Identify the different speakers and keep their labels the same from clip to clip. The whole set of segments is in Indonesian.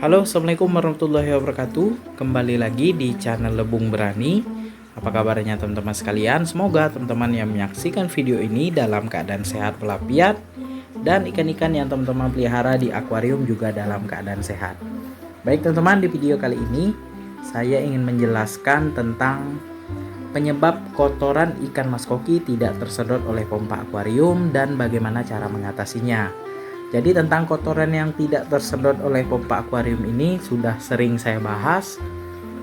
Speaker 1: Halo, assalamualaikum warahmatullahi wabarakatuh. Kembali lagi di channel Lebung Berani. Apa kabarnya teman-teman sekalian? Semoga teman-teman yang menyaksikan video ini dalam keadaan sehat walafiat, dan ikan-ikan yang teman-teman pelihara di akuarium juga dalam keadaan sehat. Baik teman-teman, di video kali ini saya ingin menjelaskan tentang penyebab kotoran ikan mas koki tidak tersedot oleh pompa akuarium dan bagaimana cara mengatasinya. Jadi tentang kotoran yang tidak tersedot oleh pompa akuarium ini sudah sering saya bahas.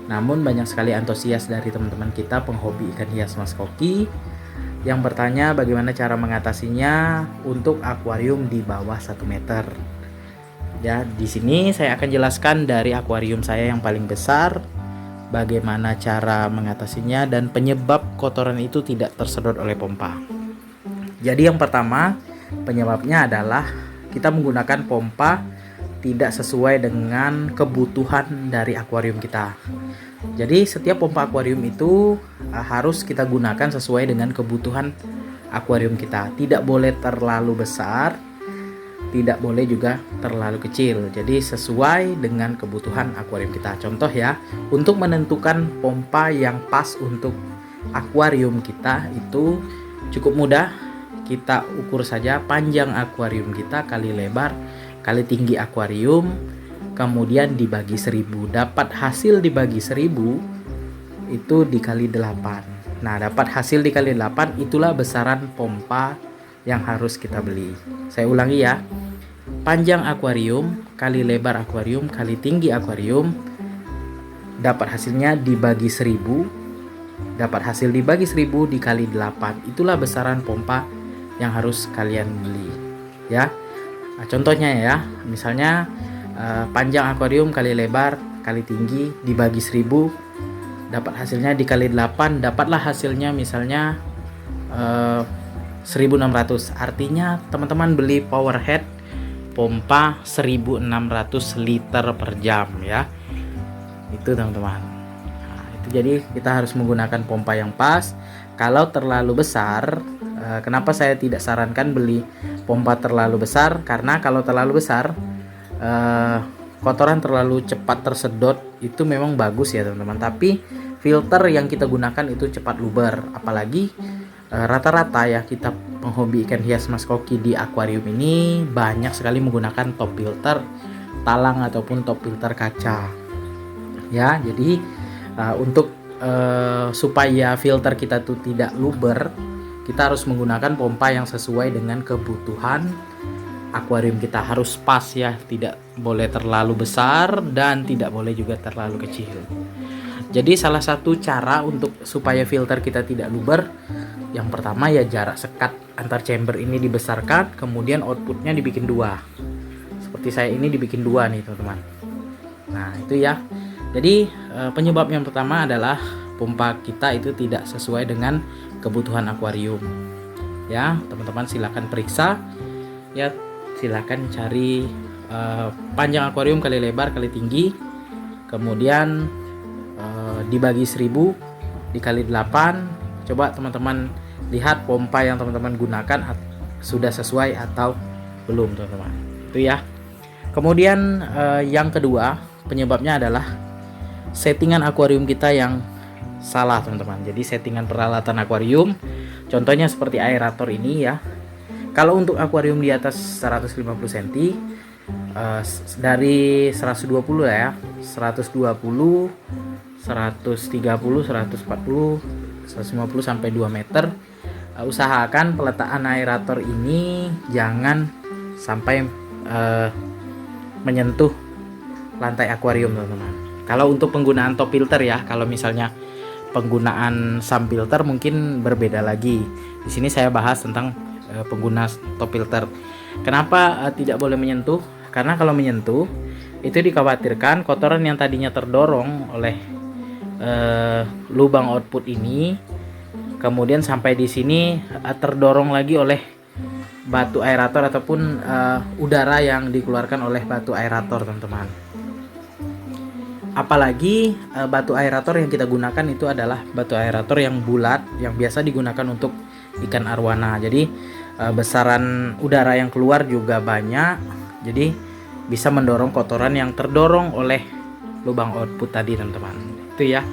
Speaker 1: Namun banyak sekali antusias dari teman-teman kita penghobi ikan hias mas koki yang bertanya bagaimana cara mengatasinya untuk akuarium di bawah 1 meter. Ya, di sini saya akan jelaskan dari akuarium saya yang paling besar bagaimana cara mengatasinya dan penyebab kotoran itu tidak tersedot oleh pompa. Jadi yang pertama, penyebabnya adalah kita menggunakan pompa tidak sesuai dengan kebutuhan dari akuarium kita. Jadi setiap pompa akuarium itu harus kita gunakan sesuai dengan kebutuhan akuarium kita. Tidak boleh terlalu besar, tidak boleh juga terlalu kecil. Jadi sesuai dengan kebutuhan akuarium kita. Contoh ya, untuk menentukan pompa yang pas untuk akuarium kita itu cukup mudah. Kita ukur saja panjang akuarium kita kali lebar kali tinggi akuarium, kemudian dibagi 1000. Dapat hasil dibagi 1000 itu dikali 8. Nah, dapat hasil dikali 8 itulah besaran pompa yang harus kita beli. Saya ulangi ya. Panjang akuarium kali lebar akuarium kali tinggi akuarium, dapat hasilnya dibagi 1000. Dapat hasil dibagi 1000 dikali 8. Itulah besaran pompa yang harus kalian beli ya. Nah, contohnya ya, misalnya panjang akuarium kali lebar kali tinggi dibagi 1000, dapat hasilnya dikali 8, dapatlah hasilnya misalnya 1600. Artinya teman-teman beli power head pompa 1600 liter per jam ya. Itu teman-teman. Nah, itu jadi kita harus menggunakan pompa yang pas. Kalau terlalu besar, kenapa saya tidak sarankan beli pompa terlalu besar? Karena kalau terlalu besar, kotoran terlalu cepat tersedot. Itu memang bagus ya teman-teman. Tapi filter yang kita gunakan itu cepat luber. Apalagi rata-rata ya kita penghobi ikan hias mas koki di akuarium ini banyak sekali menggunakan top filter talang ataupun top filter kaca. Ya, jadi untuk supaya filter kita tuh tidak luber, kita harus menggunakan pompa yang sesuai dengan kebutuhan akuarium kita. Harus pas ya, tidak boleh terlalu besar dan tidak boleh juga terlalu kecil. Jadi salah satu cara untuk supaya filter kita tidak luber, yang pertama ya jarak sekat antar chamber ini dibesarkan, kemudian outputnya dibikin 2. Seperti saya ini dibikin 2 nih teman-teman. Nah itu ya. Jadi penyebab yang pertama adalah pompa kita itu tidak sesuai dengan kebutuhan akuarium. Ya, teman-teman silakan periksa. Ya, silakan cari panjang akuarium kali lebar kali tinggi. Kemudian dibagi 1000 dikali 8. Coba teman-teman lihat pompa yang teman-teman gunakan sudah sesuai atau belum, teman-teman. Itu ya. Kemudian yang kedua, penyebabnya adalah settingan akuarium kita yang salah, teman-teman. Jadi settingan peralatan akuarium, contohnya seperti aerator ini ya. Kalau untuk akuarium di atas 150 cm, dari 120 lah ya, 120, 130, 140, 150 sampai 2 meter, usahakan peletakan aerator ini jangan sampai menyentuh lantai akuarium, teman-teman. Kalau untuk penggunaan top filter ya, kalau misalnya penggunaan sump filter mungkin berbeda lagi. Di sini saya bahas tentang pengguna top filter. Kenapa tidak boleh menyentuh? Karena kalau menyentuh itu dikhawatirkan kotoran yang tadinya terdorong oleh lubang output ini, kemudian sampai di sini terdorong lagi oleh batu aerator ataupun udara yang dikeluarkan oleh batu aerator, teman-teman. Apalagi batu aerator yang kita gunakan itu adalah batu aerator yang bulat yang biasa digunakan untuk ikan arwana. Jadi besaran udara yang keluar juga banyak. Jadi bisa mendorong kotoran yang terdorong oleh lubang output tadi teman-teman. Itu ya.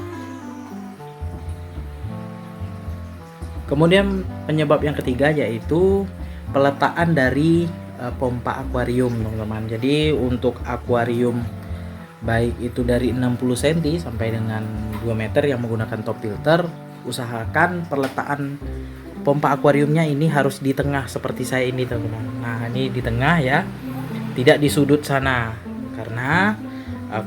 Speaker 1: Kemudian penyebab yang ketiga yaitu peletaan dari pompa akuarium teman-teman. Jadi untuk akuarium baik itu dari 60 cm sampai dengan 2 meter yang menggunakan top filter, usahakan peletakan pompa akuariumnya ini harus di tengah seperti saya ini teman-teman. Nah ini di tengah ya, tidak di sudut sana, karena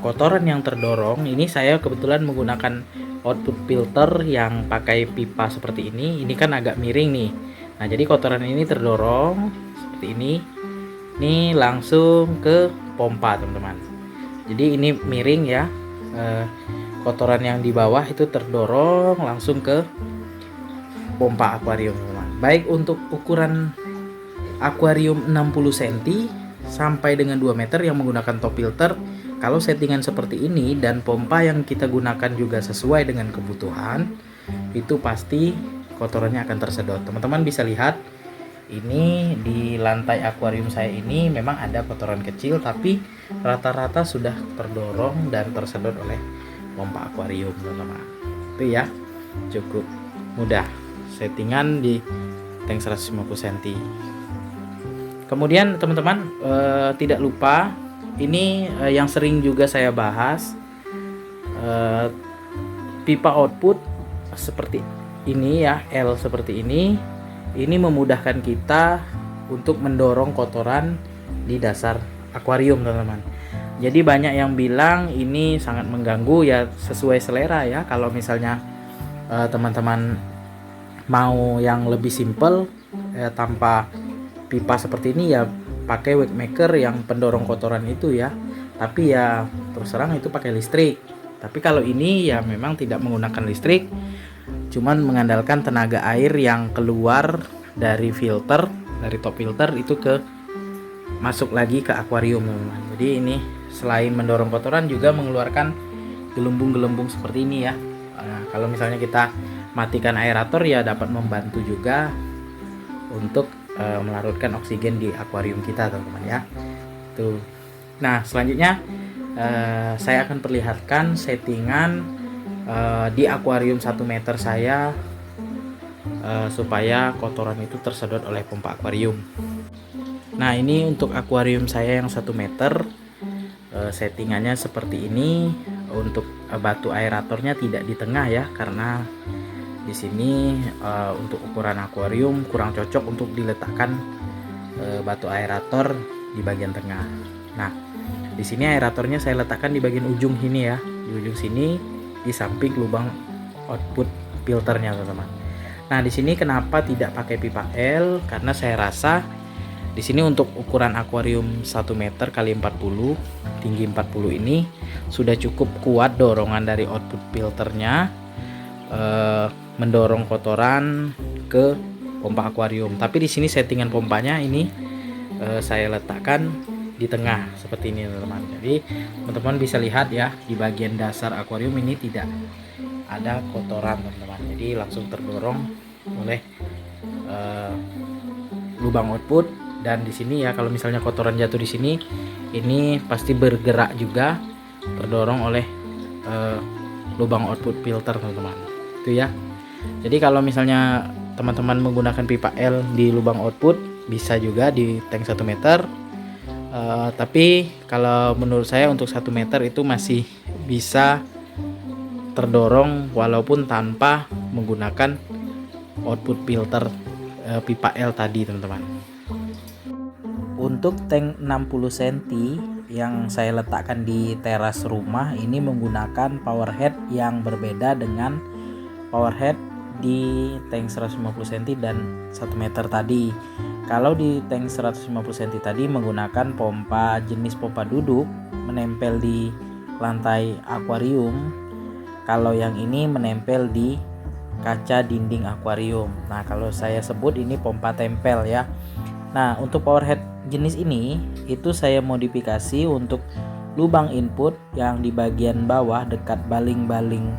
Speaker 1: kotoran yang terdorong ini, saya kebetulan menggunakan output filter yang pakai pipa seperti ini kan agak miring nih. Nah jadi kotoran ini terdorong seperti ini langsung ke pompa teman-teman. Jadi ini miring ya, kotoran yang di bawah itu terdorong langsung ke pompa akuarium teman-teman. Baik untuk ukuran akuarium 60 cm sampai dengan 2 meter yang menggunakan top filter, kalau settingan seperti ini dan pompa yang kita gunakan juga sesuai dengan kebutuhan, itu pasti kotorannya akan tersedot. Teman-teman bisa lihat ini di lantai akuarium saya ini memang ada kotoran kecil, tapi rata-rata sudah terdorong dan tersedot oleh pompa akuarium teman-teman. Itu ya, cukup mudah settingan di tank 150 cm. Kemudian teman-teman tidak lupa, ini yang sering juga saya bahas, pipa output seperti ini ya, L seperti ini memudahkan kita untuk mendorong kotoran di dasar akuarium teman-teman. Jadi banyak yang bilang ini sangat mengganggu, ya sesuai selera ya. Kalau misalnya teman-teman mau yang lebih simple tanpa pipa seperti ini, ya pakai wake maker yang pendorong kotoran itu ya. Tapi ya terus terang itu pakai listrik. Tapi kalau ini ya memang tidak menggunakan listrik, cuman mengandalkan tenaga air yang keluar dari filter, dari top filter itu masuk lagi ke akuarium teman-teman. Jadi ini selain mendorong kotoran juga mengeluarkan gelembung-gelembung seperti ini ya. Nah, kalau misalnya kita matikan aerator ya dapat membantu juga untuk melarutkan oksigen di akuarium kita teman-teman ya. Tuh. Nah selanjutnya saya akan perlihatkan settingan di akuarium 1 meter saya supaya kotoran itu tersedot oleh pompa akuarium. Nah ini untuk akuarium saya yang 1 meter, settingannya seperti ini. Untuk batu aeratornya tidak di tengah ya, karena di sini untuk ukuran akuarium kurang cocok untuk diletakkan batu aerator di bagian tengah. Nah, di sini aeratornya saya letakkan di bagian ujung sini ya, di ujung sini di samping lubang output filternya teman-teman. Nah, di sini kenapa tidak pakai pipa L? Karena saya rasa di sini untuk ukuran akuarium 1 meter kali 40, tinggi 40 ini sudah cukup kuat dorongan dari output filternya mendorong kotoran ke pompa akuarium. Tapi di sini settingan pompanya ini saya letakkan di tengah seperti ini teman-teman. Jadi teman-teman bisa lihat ya, di bagian dasar akuarium ini tidak ada kotoran teman-teman. Jadi langsung terdorong oleh lubang output. Dan di sini ya, kalau misalnya kotoran jatuh di sini, ini pasti bergerak juga, terdorong oleh lubang output filter teman-teman. Itu ya. Jadi kalau misalnya teman-teman menggunakan pipa L di lubang output, bisa juga di tank 1 meter. Tapi kalau menurut saya untuk 1 meter itu masih bisa terdorong walaupun tanpa menggunakan output filter pipa L tadi teman-teman. Untuk tank 60 cm yang saya letakkan di teras rumah ini menggunakan power head yang berbeda dengan power head di tank 150 cm dan 1 meter tadi. Kalau di tank 150 cm tadi menggunakan pompa jenis pompa duduk menempel di lantai akuarium. Kalau yang ini menempel di kaca dinding akuarium. Nah, kalau saya sebut ini pompa tempel ya. Nah, untuk power head jenis ini itu saya modifikasi untuk lubang input yang di bagian bawah dekat baling-baling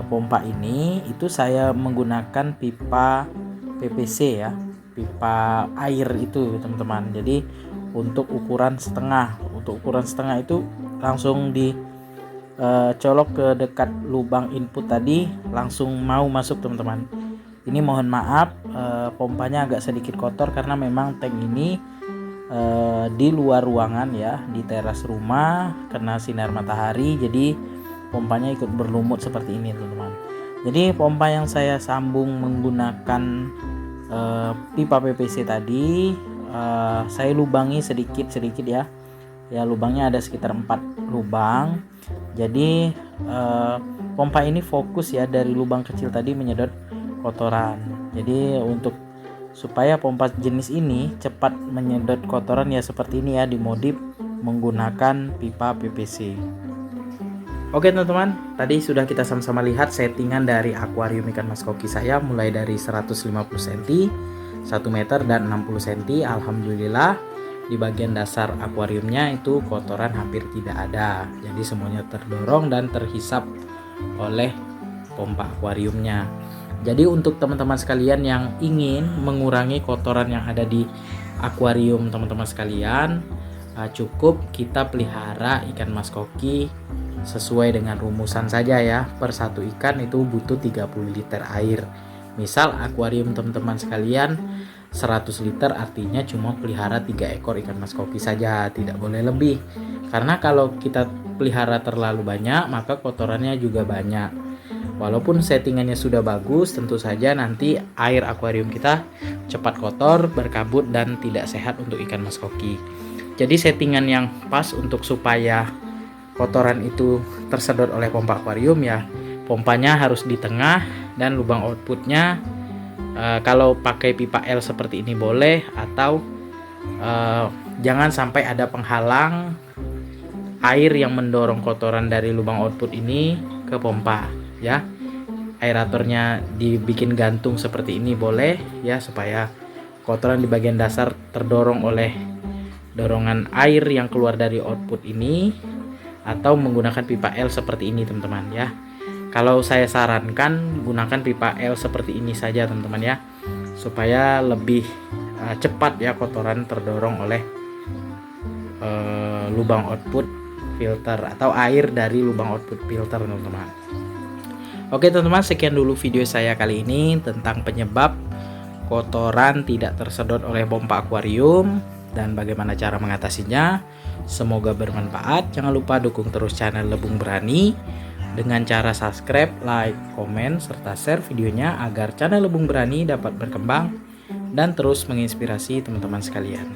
Speaker 1: pompa ini, itu saya menggunakan pipa PVC ya, pipa air itu teman-teman. Jadi untuk ukuran setengah. Untuk ukuran setengah itu langsung di colok ke dekat lubang input tadi, langsung mau masuk teman-teman. Ini mohon maaf pompanya agak sedikit kotor karena memang tank ini di luar ruangan ya, di teras rumah, kena sinar matahari, jadi pompanya ikut berlumut seperti ini teman-teman. Jadi pompa yang saya sambung menggunakan pipa PVC tadi, saya lubangi sedikit-sedikit ya. Ya, lubangnya ada sekitar 4 lubang. Jadi pompa ini fokus ya dari lubang kecil tadi menyedot kotoran. Jadi untuk supaya pompa jenis ini cepat menyedot kotoran ya seperti ini ya, dimodif menggunakan pipa PVC. Oke teman-teman, tadi sudah kita sama-sama lihat settingan dari akuarium ikan mas koki saya, mulai dari 150 cm, 1 meter dan 60 cm. Alhamdulillah di bagian dasar akuariumnya itu kotoran hampir tidak ada, jadi semuanya terdorong dan terhisap oleh pompa akuariumnya. Jadi untuk teman-teman sekalian yang ingin mengurangi kotoran yang ada di akuarium teman-teman sekalian, cukup kita pelihara ikan mas koki sesuai dengan rumusan saja ya. Per satu ikan itu butuh 30 liter air. Misal akuarium teman-teman sekalian 100 liter, artinya cuma pelihara 3 ekor ikan mas koki saja, tidak boleh lebih. Karena kalau kita pelihara terlalu banyak maka kotorannya juga banyak. Walaupun settingannya sudah bagus, tentu saja nanti air akuarium kita cepat kotor, berkabut dan tidak sehat untuk ikan mas koki. Jadi settingan yang pas untuk supaya kotoran itu tersedot oleh pompa akuarium ya, pompanya harus di tengah dan lubang outputnya kalau pakai pipa L seperti ini boleh, atau jangan sampai ada penghalang air yang mendorong kotoran dari lubang output ini ke pompa ya. Aeratornya dibikin gantung seperti ini boleh ya, supaya kotoran di bagian dasar terdorong oleh dorongan air yang keluar dari output ini, atau menggunakan pipa L seperti ini teman-teman ya. Kalau saya sarankan gunakan pipa L seperti ini saja teman-teman ya, supaya lebih cepat ya kotoran terdorong oleh lubang output filter atau air dari lubang output filter teman-teman. Oke teman-teman, sekian dulu video saya kali ini tentang penyebab kotoran tidak tersedot oleh pompa akuarium dan bagaimana cara mengatasinya. Semoga bermanfaat. Jangan lupa dukung terus channel Lebung Berani dengan cara subscribe, like, komen, serta share videonya agar channel Lebung Berani dapat berkembang dan terus menginspirasi teman-teman sekalian.